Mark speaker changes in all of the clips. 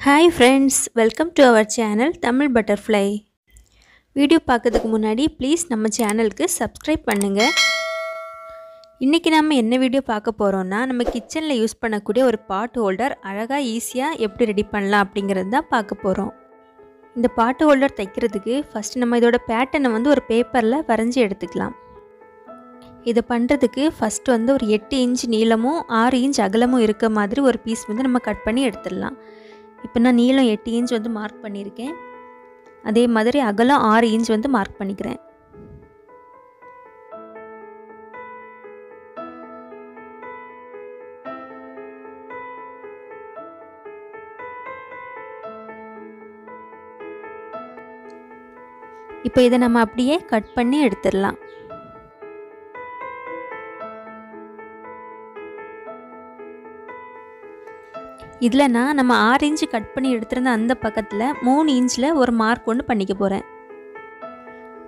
Speaker 1: Hi friends, welcome to our channel Tamil Butterfly. Video பார்க்கிறதுக்கு முன்னாடி please நம்ம சேனலுக்கு சப்ஸ்கிரைப் பண்ணுங்க. இன்னைக்கு நாம என்ன வீடியோ பார்க்க போறோம்னா நம்ம கிச்சன்ல யூஸ் பண்ணக்கூடிய ஒரு பாட் ஹோல்டர் அழகா ஈஸியா எப்படி ரெடி பண்ணலாம் அப்படிங்கறத தான் பார்க்க போறோம். இந்த பாட் ஹோல்டர் தைக்கிறதுக்கு ஃபர்ஸ்ட் நம்ம இதோட பேட்டர்னை ஒரு பேப்பர்ல வரைஞ்சி எடுத்துக்கலாம். இத பண்றதுக்கு ஃபர்ஸ்ட் ஒரு 8 இன்ச் நீளமும் 6 இன்ச் அகலமும் இருக்க மாதிரி ஒரு பீஸ் நம்ம கட் பண்ணி எடுத்துடலாம். இப்போ நான் நீளம் 8 இன்ச் மார்க் பண்ணியிருக்கேன். அதே மாதிரி அகலம் 6 இன்ச் மார்க் பண்ணிக்கிறேன். இப்போ இதை நம்ம அப்படியே கட் பண்ணி எடுத்துடலாம். இதில் நம்ம 6 இன்ச் கட் பண்ணி எடுத்திருந்த அந்த பக்கத்தில் 3 இன்ச்சில் ஒரு மார்க் ஒன்று பண்ணிக்க போகிறேன்.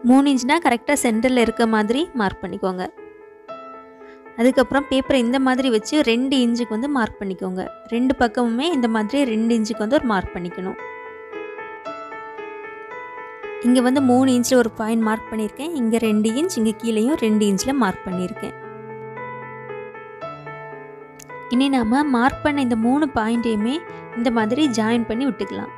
Speaker 1: 3 இன்ச்னா கரெக்டாக சென்டரில் இருக்க மாதிரி மார்க் பண்ணிக்கோங்க. அதுக்கப்புறம் பேப்பரை இந்த மாதிரி வச்சு 2 இன்ச்சுக்கு மார்க் பண்ணிக்கோங்க. ரெண்டு பக்கமுமே இந்த மாதிரி 2 இன்ச்சுக்கு ஒரு மார்க் பண்ணிக்கணும். இங்கே 3 இன்ச்சில் ஒரு பாயிண்ட் மார்க் பண்ணியிருக்கேன். இங்கே 2 இன்ச், இங்கே கீழேயும் 2 இன்ச்சில் மார்க் பண்ணியிருக்கேன். இனி நாம மார்க் பண்ண இந்த 3 பாயிண்டையுமே இந்த மாதிரி ஜாயின் பண்ணி விட்டுக்கலாம்.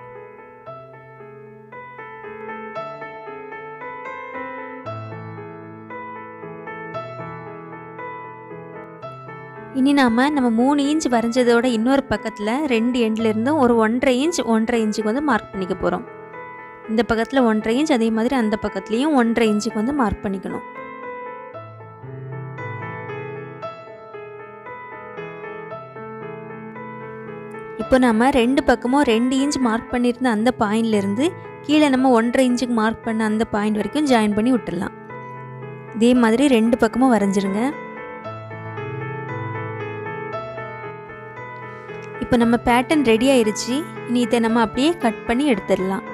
Speaker 1: இனி நம்ம 3 இன்ச் வரைஞ்சதோட இன்னொரு பக்கத்தில் 2 எண்ட்ல இருந்து ஒரு 1.5 இன்ச்சுக்கு மார்க் பண்ணிக்க போகிறோம். இந்த பக்கத்தில் 1.5 இன்ச், அதே மாதிரி அந்த பக்கத்துலேயும் 1.5 இன்ச்சுக்கு மார்க் பண்ணிக்கணும். இப்போ நம்ம ரெண்டு பக்கமும் 2 இன்ச் மார்க் பண்ணியிருந்த அந்த பாயிண்ட்லேருந்து கீழே நம்ம 1.5 இன்ச்சுக்கு மார்க் பண்ண அந்த பாயிண்ட் வரைக்கும் ஜாயின் பண்ணி விட்டுடலாம். இதே மாதிரி ரெண்டு பக்கமும் வரைஞ்சிருங்க. இப்போ நம்ம பேட்டர்ன் ரெடி ஆயிருச்சு. இனி இதை நம்ம அப்படியே கட் பண்ணி எடுத்துடலாம்.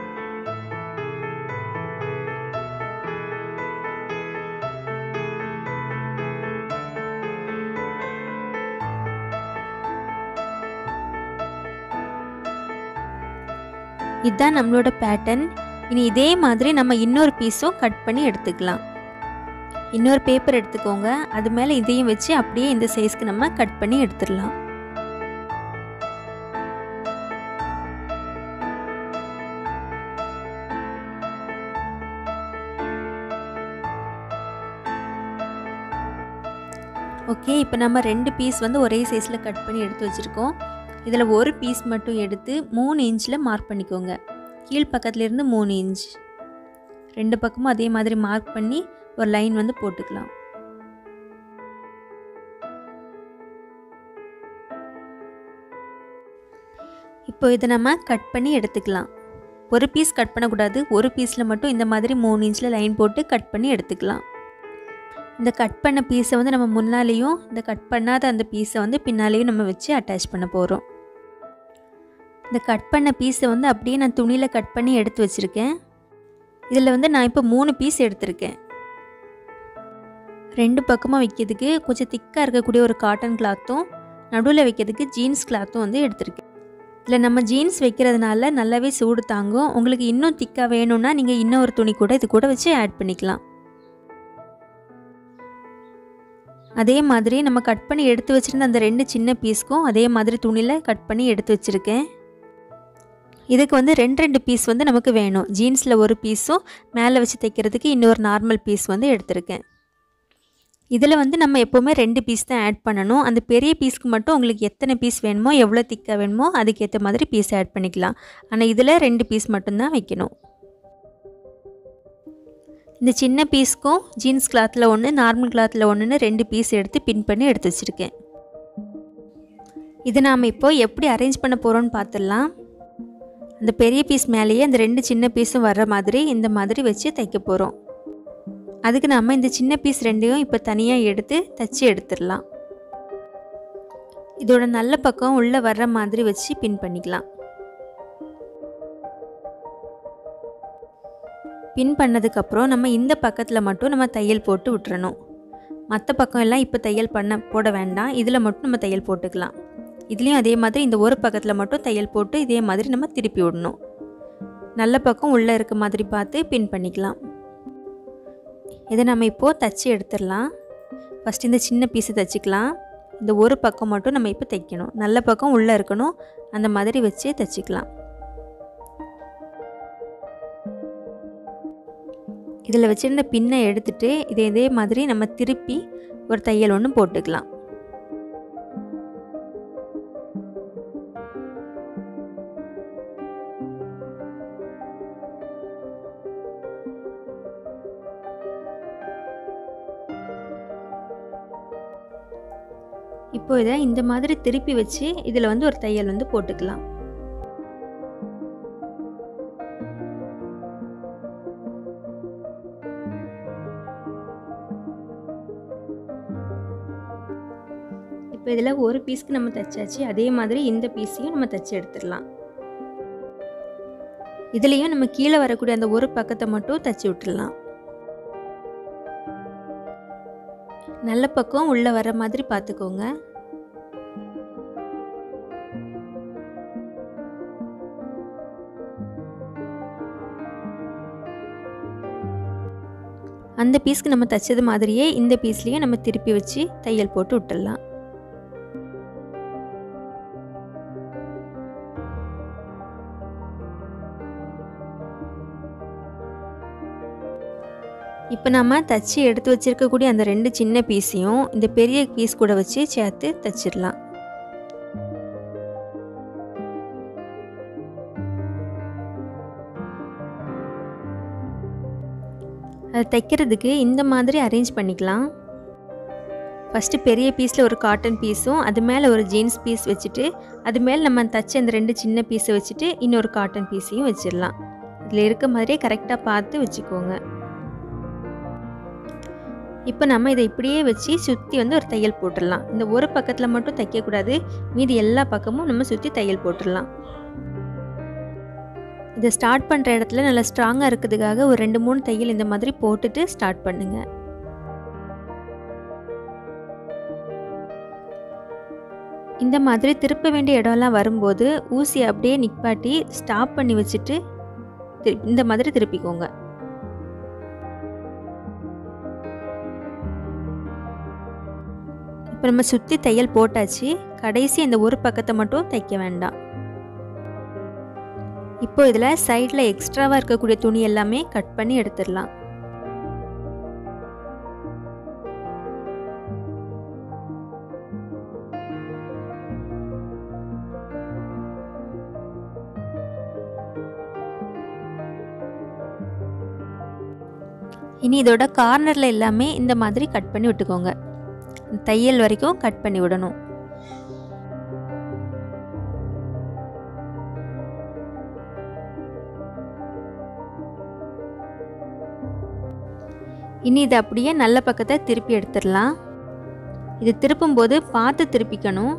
Speaker 1: இதுதான் நம்மளோட பேட்டர்ன். இனி இதே மாதிரி நம்ம இன்னொரு பீஸும் கட் பண்ணி எடுத்துக்கலாம். இன்னொரு பேப்பர் எடுத்துக்கோங்க. அது மேலே இதையும் வச்சு அப்படியே இந்த சைஸ்க்கு நம்ம கட் பண்ணி எடுத்துடலாம். ஓகே, இப்போ நம்ம 2 பீஸ் ஒரே சைஸில் கட் பண்ணி எடுத்து வச்சுருக்கோம். இதில் ஒரு பீஸ் மட்டும் எடுத்து 3 இன்ச்சில் மார்க் பண்ணிக்கோங்க. கீழ் பக்கத்துலேருந்து 3 இன்ச். ரெண்டு பக்கமும் அதே மாதிரி மார்க் பண்ணி ஒரு லைன் போட்டுக்கலாம். இப்போ இதை நம்ம கட் பண்ணி எடுத்துக்கலாம். ஒரு பீஸ் கட் பண்ணக்கூடாது. ஒரு பீஸில் மட்டும் இந்த மாதிரி 3 இன்ச்சில் லைன் போட்டு கட் பண்ணி எடுத்துக்கலாம். இந்த கட் பண்ண பீஸை நம்ம முன்னாலேயும் இந்த கட் பண்ணாத அந்த பீஸை பின்னாலேயும் நம்ம வச்சு அட்டாச் பண்ண போகிறோம். இந்த கட் பண்ண பீஸை அப்படியே நான் துணியில் கட் பண்ணி எடுத்து வச்சுருக்கேன். இதில் நான் இப்போ 3 பீஸ் எடுத்திருக்கேன். ரெண்டு பக்கமாக வைக்கிறதுக்கு கொஞ்சம் திக்காக இருக்கக்கூடிய ஒரு காட்டன் கிளாத்தும் நடுவில் வைக்கிறதுக்கு ஜீன்ஸ் கிளாத்தும் எடுத்திருக்கேன். இதில் நம்ம ஜீன்ஸ் வைக்கிறதுனால நல்லாவே சூடு தாங்கும். உங்களுக்கு இன்னும் திக்காக வேணும்னா நீங்கள் இன்னொரு துணி கூட இது கூட வச்சு ஆட் பண்ணிக்கலாம். அதே மாதிரி நம்ம கட் பண்ணி எடுத்து வச்சுருந்த அந்த 2 சின்ன பீஸ்க்கும் அதே மாதிரி துணியில் கட் பண்ணி எடுத்து வச்சுருக்கேன். இதுக்கு 2 பீஸ் நமக்கு வேணும். ஜீன்ஸில் ஒரு பீஸும் மேலே வச்சு தைக்கிறதுக்கு இன்னொரு நார்மல் பீஸ் எடுத்திருக்கேன். இதில் நம்ம எப்போவுமே 2 பீஸ் தான் ஆட் பண்ணணும். அந்த பெரிய பீஸ்க்கு மட்டும் உங்களுக்கு எத்தனை பீஸ் வேணுமோ, எவ்வளோ திக்காக வேணுமோ அதுக்கேற்ற மாதிரி பீஸ் ஆட் பண்ணிக்கலாம். ஆனால் இதில் 2 பீஸ் மட்டும்தான் வைக்கணும். இந்த சின்ன பீஸ்க்கும் ஜீன்ஸ் கிளாத்தில் ஒன்று, நார்மல் கிளாத்தில் ஒன்றுன்னு 2 பீஸ் எடுத்து பின் பண்ணி எடுத்து வச்சுருக்கேன். இது நாம் இப்போது எப்படி அரேஞ்ச் பண்ண போகிறோன்னு பார்த்துடலாம். அந்த பெரிய பீஸ் மேலேயே அந்த 2 சின்ன பீஸும் வர்ற மாதிரி இந்த மாதிரி வச்சு தைக்க போகிறோம். அதுக்கு நாம் இந்த சின்ன பீஸ் 2ஐயும் இப்போ தனியாக எடுத்து தைச்சி எடுத்துடலாம். இதோட நல்ல பக்கம் உள்ளே வர்ற மாதிரி வச்சு பின் பண்ணிக்கலாம். பின் பண்ணதுக்கப்புறம் நம்ம இந்த பக்கத்தில் மட்டும் நம்ம தையல் போட்டு விட்டுறணும். மற்ற பக்கம் எல்லாம் இப்போ தையல் போட வேண்டாம். இதில் மட்டும் நம்ம தையல் போட்டுக்கலாம். இதுலேயும் அதே மாதிரி இந்த ஒரு பக்கத்தில் மட்டும் தையல் போட்டு இதே மாதிரி நம்ம திருப்பி விடணும். நல்ல பக்கம் உள்ளே இருக்க மாதிரி பார்த்து பின் பண்ணிக்கலாம். இதை நம்ம இப்போது தச்சு எடுத்துடலாம். ஃபஸ்ட் இந்த சின்ன பீஸை தைச்சிக்கலாம். இந்த ஒரு பக்கம் மட்டும் நம்ம இப்போ தைக்கணும். நல்ல பக்கம் உள்ளே இருக்கணும், அந்த மாதிரி வச்சு தைச்சிக்கலாம். இதில் வச்சுருந்த பின்னை எடுத்துட்டு இதே மாதிரி நம்ம திருப்பி ஒரு தையல் ஒன்று போட்டுக்கலாம். இப்போ இதை இந்த மாதிரி திருப்பி வச்சு இதில் வந்து ஒரு தையல் வந்து போட்டுக்கலாம். இப்போ இதில் ஒரு பீஸ்க்கு நம்ம தைச்சாச்சு. அதே மாதிரி இந்த பீஸையும் நம்ம தைச்சி எடுத்துடலாம். இதுலேயும் நம்ம கீழே வரக்கூடிய அந்த ஒரு பக்கத்தை மட்டும் தைச்சி விட்டுடலாம். நல்ல பக்கம் உள்ளே வர மாதிரி பார்த்துக்கோங்க. அந்த பீஸ்க்கு நம்ம தைச்சது மாதிரியே இந்த பீஸ்லேயும் நம்ம திருப்பி வச்சு தையல் போட்டு விட்டுடலாம். இப்போ நம்ம தச்சு எடுத்து வச்சிருக்கக்கூடிய அந்த 2 சின்ன பீஸையும் இந்த பெரிய பீஸ் கூட வச்சு சேர்த்து தச்சிடலாம். அதை தைக்கிறதுக்கு இந்த மாதிரி அரேஞ்ச் பண்ணிக்கலாம். ஃபஸ்ட்டு பெரிய பீஸில் ஒரு காட்டன் பீஸும் அது மேலே ஒரு ஜீன்ஸ் பீஸ் வச்சுட்டு அது மேலே நம்ம தச்ச அந்த 2 சின்ன பீஸை வச்சுட்டு இன்னொரு காட்டன் பீஸையும் வச்சிடலாம். இதில் இருக்க மாதிரியே கரெக்டாக பார்த்து வச்சுக்கோங்க. இப்போ நம்ம இதை இப்படியே வச்சு சுற்றி வந்து ஒரு தையல் போட்டுடலாம். இந்த ஒரு பக்கத்தில் மட்டும் தைக்கக்கூடாது, மீதி எல்லா பக்கமும் நம்ம சுற்றி தையல் போட்டுடலாம். இதை ஸ்டார்ட் பண்ணுற இடத்துல நல்லா ஸ்ட்ராங்காக இருக்கிறதுக்காக ஒரு 2-3 தையல் இந்த மாதிரி போட்டுட்டு ஸ்டார்ட் பண்ணுங்கள். இந்த மாதிரி திருப்ப வேண்டிய இடம்லாம் வரும்போது ஊசியை அப்படியே நிப்பாட்டி ஸ்டாப் பண்ணி வச்சுட்டு இந்த மாதிரி திருப்பிக்கோங்க. இப்போ நம்ம சுற்றி தையல் போட்டாச்சு. கடைசி இந்த ஒரு பக்கத்தை மட்டும் தைக்க வேண்டாம். இப்போ இதில் சைடில் எக்ஸ்ட்ராவாக இருக்கக்கூடிய துணி எல்லாமே கட் பண்ணி எடுத்துடலாம். இனி இதோட கார்னரில் எல்லாமே இந்த மாதிரி கட் பண்ணி விட்டுக்கோங்க. தையல் வரைக்கும் கட் பண்ணி விடணும். இனி இதை அப்படியே நல்ல பக்கத்தை திருப்பி எடுத்துடலாம். இது திருப்பும்போது பார்த்து திருப்பிக்கணும்.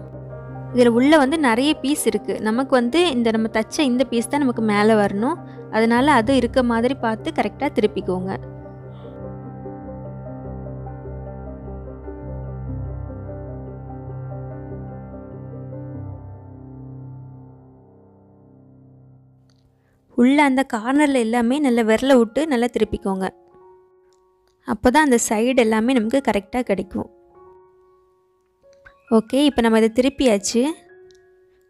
Speaker 1: இதில் உள்ள வந்து நிறைய பீஸ் இருக்குது. நமக்கு வந்து நம்ம தச்ச இந்த பீஸ் தான் நமக்கு மேலே வரணும். அதனால் அது இருக்க மாதிரி பார்த்து கரெக்டாக திருப்பிக்கோங்க. உள்ள அந்த கார்னரில் எல்லாமே நல்லா விரல விட்டு நல்லா திருப்பிக்கோங்க. அப்போ தான் அந்த சைடு எல்லாமே நமக்கு கரெக்டாக கிடைக்கும். ஓகே, இப்போ நம்ம இதை திருப்பியாச்சு.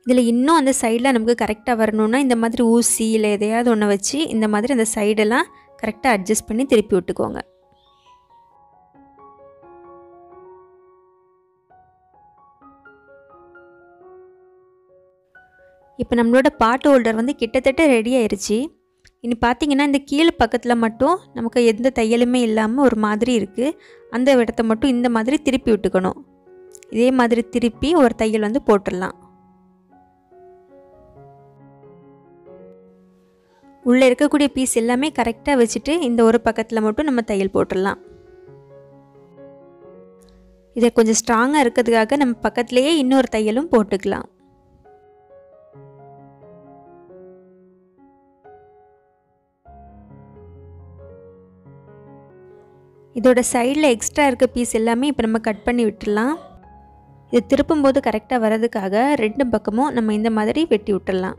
Speaker 1: இதில் இன்னும் அந்த சைடில் நமக்கு கரெக்டாக வரணுன்னா இந்த மாதிரி ஊசி இல்லை எதையாவது ஒன்று வச்சு இந்த மாதிரி அந்த சைடெல்லாம் கரெக்டாக அட்ஜஸ்ட் பண்ணி திருப்பி விட்டுக்கோங்க. இப்போ நம்மளோட பாட் ஹோல்டர் வந்து கிட்டத்தட்ட ரெடி ஆயிடுச்சு. இனி பார்த்தீங்கன்னா இந்த கீழே பக்கத்தில் மட்டும் நமக்கு எந்த தையலுமே இல்லாமல் ஒரு மாதிரி இருக்குது. அந்த இடத்த மட்டும் இந்த மாதிரி திருப்பி விட்டுக்கணும். இதே மாதிரி திருப்பி ஒரு தையல் வந்து போட்டுடலாம். உள்ளே இருக்கக்கூடிய பீஸ் எல்லாமே கரெக்டாக வச்சுட்டு இந்த ஒரு பக்கத்தில் மட்டும் நம்ம தையல் போட்டுடலாம். இதை கொஞ்சம் ஸ்ட்ராங்காக இருக்கிறதுக்காக நம்ம பக்கத்துலேயே இன்னொரு தையலும் போட்டுக்கலாம். இதோட சைடில் எக்ஸ்ட்ரா இருக்க பீஸ் எல்லாமே இப்போ நம்ம கட் பண்ணி விட்டுடலாம். இது திருப்பும்போது கரெக்டாக வரதுக்காக 2 பக்கமும் நம்ம இந்த மாதிரி வெட்டி விட்டுடலாம்.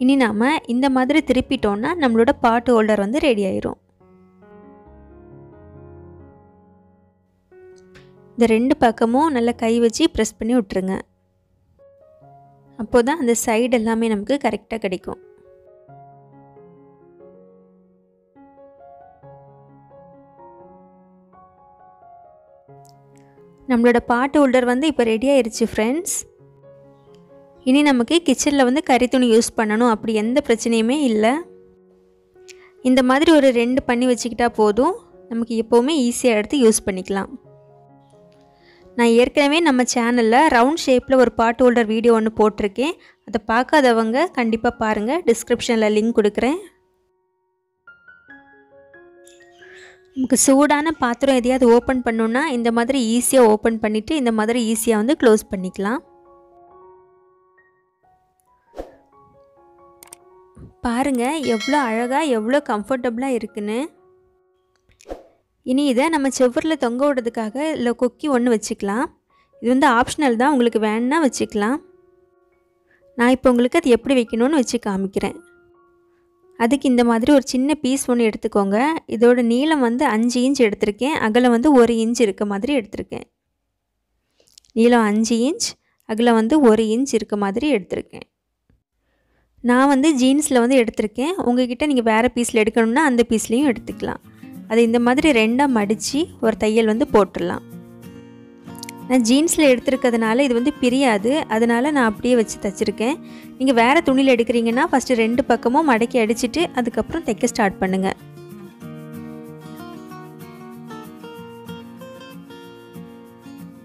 Speaker 1: இனி நாம் இந்த மாதிரி திருப்பிட்டோன்னா நம்மளோட பாட் ஹோல்டர் வந்து ரெடி ஆயிரும். இந்த 2 பக்கமும் நல்லா கை வச்சு ப்ரெஸ் பண்ணி விட்டுருங்க. அப்போ தான் அந்த சைடு எல்லாமே நமக்கு கரெக்டாக கிடைக்கும். நம்மளோட பாட் ஹோல்டர் வந்து இப்போ ரெடி ஆயிடுச்சு ஃப்ரெண்ட்ஸ். இனி நமக்கு கிச்சனில் வந்து கறி துணி யூஸ் பண்ணணும் அப்படி எந்த பிரச்சனையுமே இல்லை. இந்த மாதிரி ஒரு 2 பண்ணி வச்சுக்கிட்டா போதும், நமக்கு எப்போவுமே ஈஸியாக எடுத்து யூஸ் பண்ணிக்கலாம். நான் ஏற்கனவே நம்ம சேனலில் ரவுண்ட் ஷேப்பில் ஒரு பாட் ஹோல்டர் வீடியோ ஒன்று போட்டிருக்கேன். அதை பார்க்காதவங்க கண்டிப்பாக பாருங்கள், டிஸ்கிரிப்ஷனில் லிங்க் கொடுக்குறேன். நமக்கு சூடான பாத்திரம் எதையாவது ஓப்பன் பண்ணோன்னா இந்த மாதிரி ஈஸியாக ஓப்பன் பண்ணிவிட்டு இந்த மாதிரி ஈஸியாக வந்து க்ளோஸ் பண்ணிக்கலாம். பாருங்கள் எவ்வளோ அழகாக எவ்வளோ கம்ஃபர்டபுளாக இருக்குன்னு. இனி இதை நம்ம செவ்வரில் தொங்க விடுறதுக்காக இல்லை கொக்கி ஒன்று வச்சுக்கலாம். இது வந்து ஆப்ஷனல் தான், உங்களுக்கு வேணுன்னா வச்சுக்கலாம். நான் இப்போ உங்களுக்கு அது எப்படி வைக்கணும்னு வச்சு காமிக்கிறேன். அதுக்கு இந்த மாதிரி ஒரு சின்ன பீஸ் ஒன்று எடுத்துக்கோங்க. இதோட நீளம் வந்து 5 இன்ச் எடுத்திருக்கேன், அகலம் வந்து 1 இன்ச் இருக்க மாதிரி எடுத்திருக்கேன். நீளம் 5 இன்ச், அகலம் வந்து 1 இன்ச் இருக்க மாதிரி எடுத்திருக்கேன். நான் வந்து ஜீன்ஸில் வந்து எடுத்திருக்கேன். உங்ககிட்ட நீங்கள் வேறு பீஸில் எடுக்கணும்னா அந்த பீஸ்லேயும் எடுத்துக்கலாம். அது இந்த மாதிரி 2ஆக மடித்து ஒரு தையல் வந்து போட்டுடலாம். நான் ஜீன்ஸில் எடுத்துருக்கிறதுனால இது வந்து பிரியாது, அதனால் நான் அப்படியே வச்சு தைச்சிருக்கேன். நீங்கள் வேறு துணியில் எடுக்கிறீங்கன்னா ஃபஸ்ட்டு 2 பக்கமும் மடக்கி அடிச்சுட்டு அதுக்கப்புறம் தைக்க ஸ்டார்ட் பண்ணுங்கள்.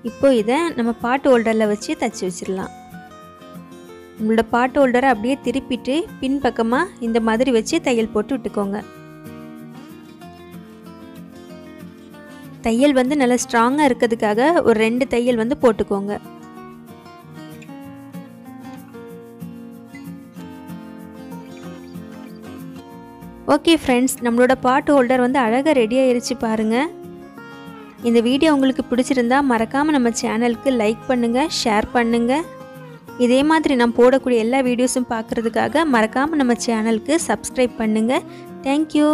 Speaker 1: இப்போ இதை நம்ம பாட் ஹோல்டரில் வச்சு தைச்சி வச்சிடலாம். நம்மளோட பாட் ஹோல்டரை அப்படியே திருப்பிட்டு பின் பக்கமாக இந்த மாதிரி வச்சு தையல் போட்டு விட்டுக்கோங்க. தையல் வந்து நல்லா ஸ்ட்ராங்காக இருக்கிறதுக்காக ஒரு 2 தையல் வந்து போட்டுக்கோங்க. ஓகே ஃப்ரெண்ட்ஸ், நம்மளோட பாட் ஹோல்டர் வந்து அழகாக ரெடி ஆயிருச்சு பாருங்கள். இந்த வீடியோ உங்களுக்கு பிடிச்சிருந்தா மறக்காமல் நம்ம சேனலுக்கு லைக் பண்ணுங்கள், ஷேர் பண்ணுங்கள். இதே மாதிரி நான் போடக்கூடிய எல்லா வீடியோஸும் பார்க்குறதுக்காக மறக்காமல் நம்ம சேனலுக்கு சப்ஸ்கிரைப் பண்ணுங்கள். தேங்க்யூ.